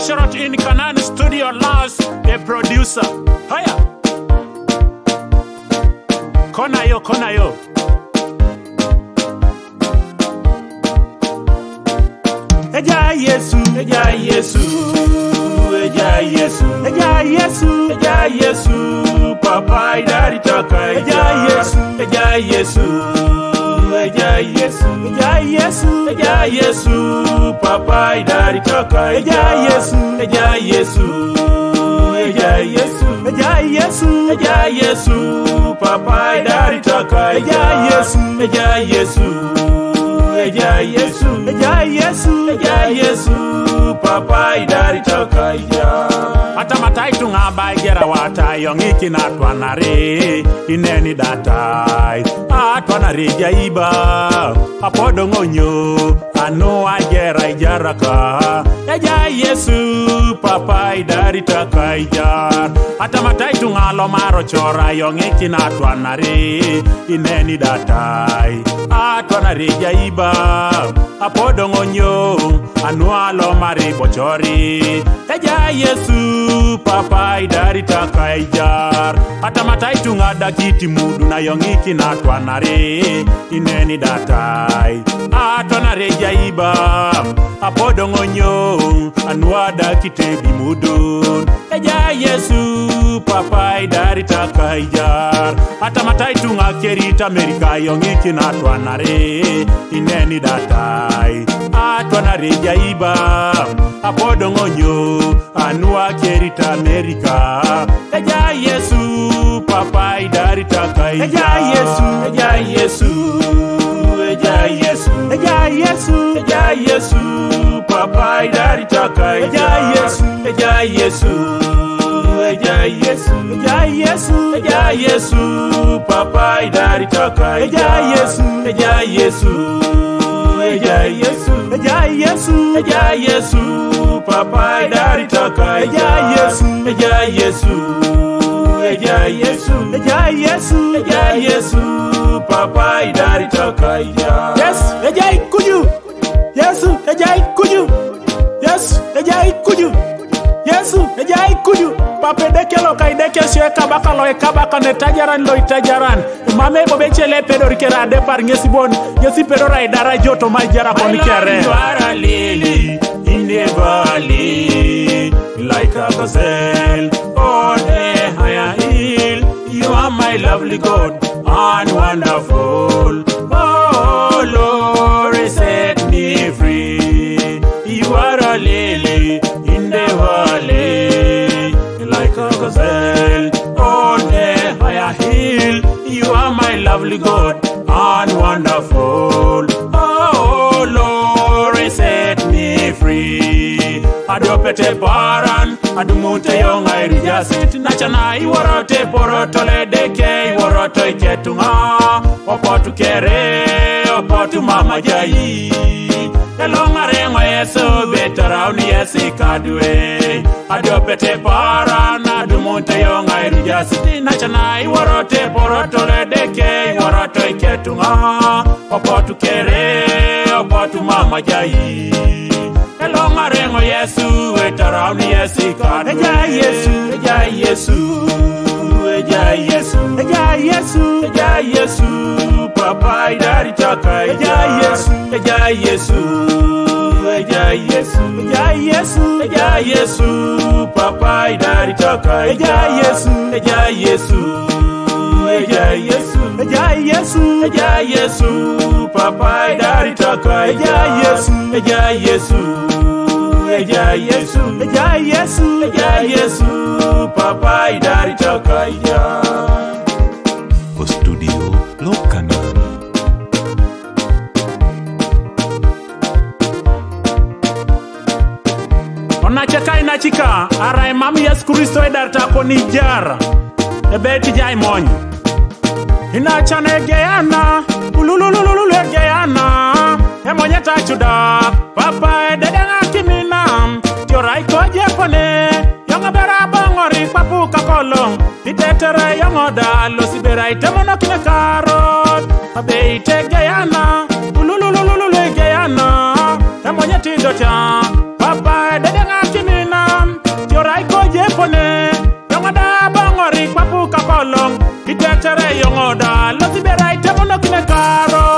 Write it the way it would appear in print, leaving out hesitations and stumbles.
Asiorot in Canaan studio last, the producer. Hiya. Kona yo. Ejai Yesu, Ejai Yesu, Ejai Yesu, Ejai Yesu, Ejai Yesu, Papa idari taka Ejai Yesu, Ejai Yesu, Ejai Yesu, Ejai Yesu, Ejai Yesu, Papa idari taka Ejai Yesu, Ejai Yesu, Ejai Yesu, Ejai Yesu, Ejai Yesu, Papa idari taka Ejai Yesu, Ejai Yesu, Ejai Yesu, Ejai Yesu, Ejai Yesu, Papa idari taka Ejai. Matamatai tunga baigera wata yongiki na twanare ineni datai atwanare jaiba apodo ngonyo anu agera ijaraka Ejai Yesu, Papa idari taka Ejai. Matamatai tunga lo maro chora yongiki na twanare ineni datai atwanare jaiba apodo ngonyo anu alo mari bochori Ejai Yesu, Papa idari taka Ejai. Matamatai tunga dakiti mudu na yongiki na twanare ineni datai atwanare jaiba apodo ngonyo anwa dakite bimudu Ejai Yesu, Papa idari taka Ejai. Matamatai tunga kerita Amerika yongiki na twanare ineni datai atwanare jaiba apodo ngonyo anwa kerita Amerika Ejai Yesu, Papa idari taka Ejai Yesu, Ejai Yesu, Ejai Yesu, Ejai Yesu, Ejai Yesu, Papa idari taka Ejai Yesu, Ejai Yesu, Ejai Yesu, Ejai Yesu, Ejai Yesu, Papa idari taka Ejai Yesu, Ejai Yesu, Ejai Yesu, Ejai Yesu, Ejai Yesu, Papa idari taka Ejai Yesu, Ejai Yesu, Ejai Yesu, Ejai Yesu, Ejai Yesu, Papa idari taka Ejai. Yes, Ejai kuju. Yesu, Ejai kuju. Yes, Ejai kuju. Yesu, Ejai kuju. Pape dekelo kai deke sheka baka loe kabaka ne tajaran lo itajaran. Mame bobechele pedor kera de par ngesibon. Ngesi pedor ai dara joto majara konikere. You are a lily in the valley, like a gazelle on a higher hill. You are my lovely God and wonderful. Oh Lord, set me free. You are a lily in the valley, like a gazelle on a higher hill. You are my lovely God and wonderful. Oh Lord, set me free. Adopete paran, adumute yong airija sit nachana iworote porotole deke iworoto iketunga opotu kere opotu mama jai elonga rengo Yesu betarauni Yesu kadwe adopete paran adumute yong airija sit nachana iworote porotole deke iworoto iketunga opotu kere opotu mama jai elonga rengo Yesu etarauni Yesu kadwe Ejai Yesu, Ejai Yesu, Ejai Yesu, Ejai Yesu, Ejai Yesu, Papa idari taka Ejai Yesu, Ejai Yesu, Ejai Yesu, Ejai Yesu, Ejai Yesu, Papa idari taka Ejai Yesu, Ejai Yesu, Ejai Yesu, Ejai Yesu, Ejai Yesu, Papa idari taka Ejai Yesu, Ejai Yesu, Ejai Yesu, Ejai Yesu, Ejai Yesu, Papa idari taka Ejai. O studio Lokana. Onacheka inachika arai mami Yesu Kristo idari tako nijar ebeti jai monyo inachane geana ulululululu geana emonye tachuda Papa ededanga kimina tiorai koje pone yonga bera bongori papuka kolong itetere yongo dalo sibera itemono kine karot abe itegeyana ulululululu geana emonye tindo cha Papa ededanga kimina karo